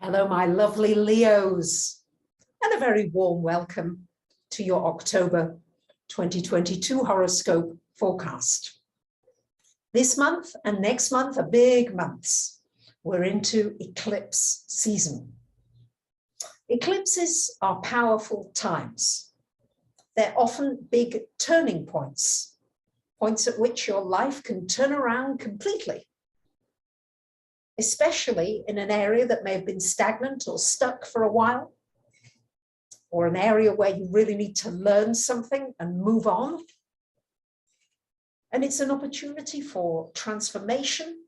Hello, my lovely Leos, and a very warm welcome to your October 2022 horoscope forecast. This month and next month are big months. We're into eclipse season. Eclipses are powerful times. They're often big turning points, points at which your life can turn around completely, especially in an area that may have been stagnant or stuck for a while, or an area where you really need to learn something and move on. And it's an opportunity for transformation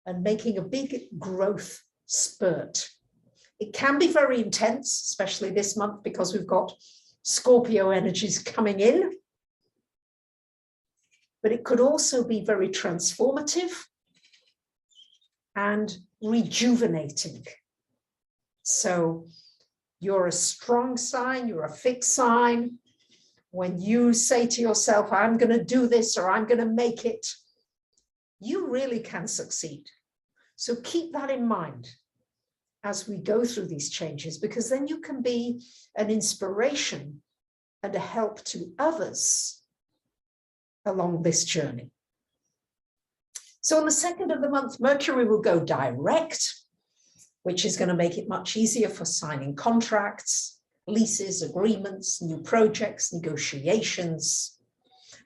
and making a big growth spurt. It can be very intense, especially this month, because we've got Scorpio energies coming in. But it could also be very transformative and rejuvenating. So you're a strong sign, you're a fixed sign. When you say to yourself, I'm going to do this or I'm going to make it, you really can succeed. So keep that in mind as we go through these changes, because then you can be an inspiration and a help to others along this journey. So on the 2nd of the month, Mercury will go direct, which is going to make it much easier for signing contracts, leases, agreements, new projects, negotiations.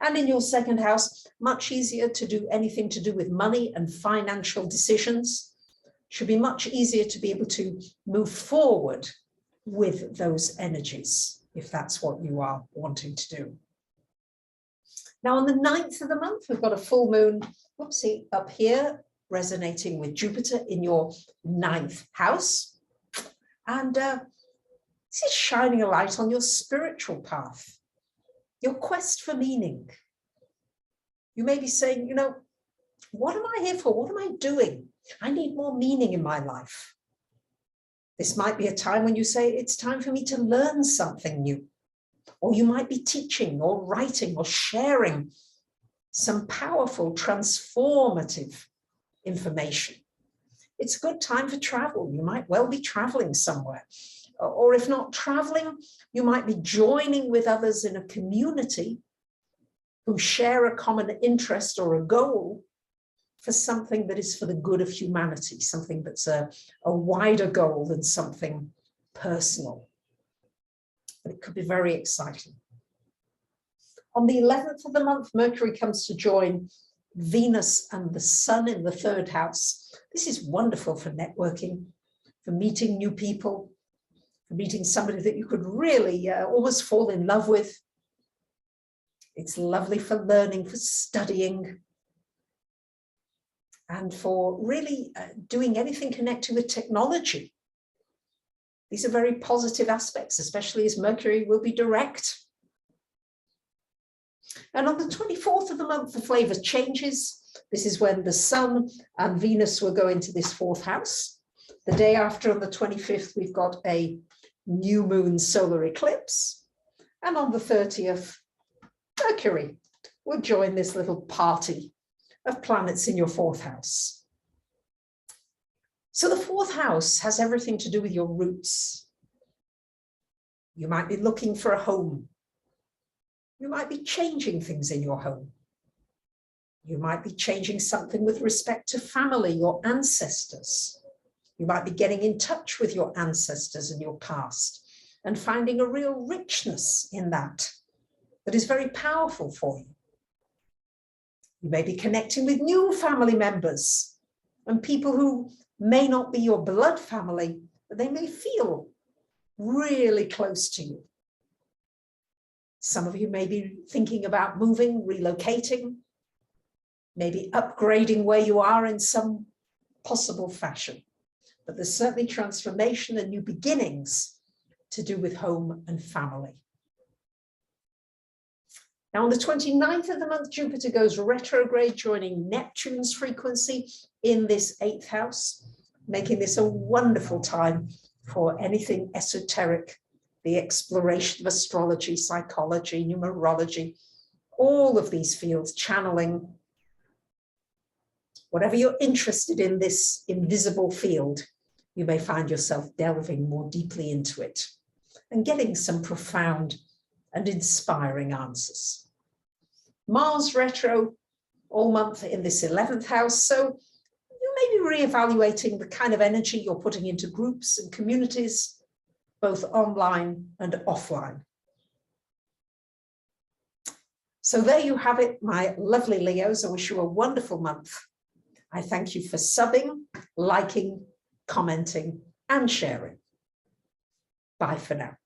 And in your second house, much easier to do anything to do with money and financial decisions. Should be much easier to be able to move forward with those energies, if that's what you are wanting to do. Now, on the 9th of the month, we've got a full moon, whoopsie, up here, resonating with Jupiter in your 9th house. And this is shining a light on your spiritual path, your quest for meaning. You may be saying, what am I here for? What am I doing? I need more meaning in my life. This might be a time when you say, it's time for me to learn something new. Or you might be teaching or writing or sharing some powerful, transformative information. It's a good time for travel. You might well be traveling somewhere. Or if not traveling, you might be joining with others in a community who share a common interest or a goal for something that is for the good of humanity, something that's a wider goal than something personal. But it could be very exciting. On the 11th of the month, Mercury comes to join Venus and the Sun in the 3rd house. This is wonderful for networking, for meeting new people, for meeting somebody that you could really almost fall in love with. It's lovely for learning, for studying, and for really doing anything connected with technology. These are very positive aspects, especially as Mercury will be direct. And on the 24th of the month, the flavor changes. This is when the Sun and Venus will go into this 4th house. The day after, on the 25th, we've got a new moon solar eclipse. And on the 30th, Mercury will join this little party of planets in your 4th house. So the 4th house has everything to do with your roots. You might be looking for a home. You might be changing things in your home. You might be changing something with respect to family, your ancestors. You might be getting in touch with your ancestors and your past and finding a real richness in that is very powerful for you. You may be connecting with new family members and people who may not be your blood family, but they may feel really close to you. Some of you may be thinking about moving, relocating, maybe upgrading where you are in some possible fashion. But there's certainly transformation and new beginnings to do with home and family. Now, on the 29th of the month, Jupiter goes retrograde, joining Neptune's frequency in this 8th house, making this a wonderful time for anything esoteric, the exploration of astrology, psychology, numerology, all of these fields, channeling. Whatever you're interested in this invisible field, you may find yourself delving more deeply into it and getting some profound and inspiring answers. Mars retro all month in this 11th house, so you may be reevaluating the kind of energy you're putting into groups and communities, both online and offline. So there you have it, my lovely Leos. I wish you a wonderful month. I thank you for subbing, liking, commenting, and sharing. Bye for now.